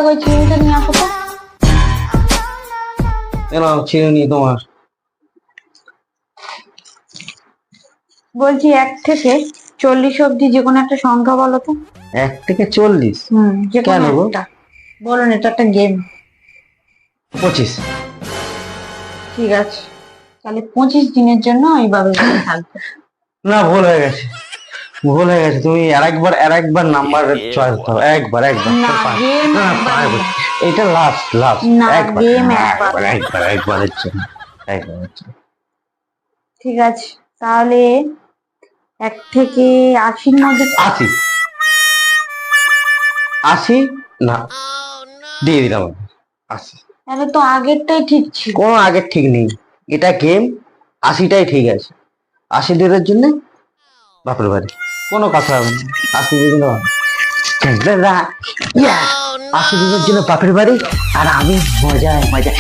ওই চিনিটা নিয়ে আসো তো। চিনি তোমার। বলছি 1 থেকে 40 অব্দি যে কোনো একটা সংখ্যা বলো তো। 1 থেকে 40? যে কেন কোনো গো? একটা বলুন, এটা একটা গেম। 25। ঠিক আছে, তাহলে 25 দিনের জন্য এইভাবে থাকবে। না, ভুল হয়ে গেছে, ভুল হয়ে গেছে। তুমি আর একবার নাম্বার চয়েস দাও, একবার একবার না, গেম না, একবার পারবে। এটা লাস্ট লাস্ট। না, একবার, গেম একবার। একবার একবার একবারের জন্য, একবারের জন্য। ঠিক আছে, তাহলে 1 থেকে 80-র মধ্যে 80। 80? না, দিয়ে দিলাম আমি। 80। তাহলে তো আগেরটাই ঠিক ছিল। কোনো আগের ঠিক নেই, এটা গেম। 80টাই ঠিক আছে। 80 দিনের জন্য বাপের বাড়ি, কোনো কথা হবে না। 80 দিনের জন্য 80 দিনের জন্য বাপের বাড়ি। আর আমি মজায় মজায়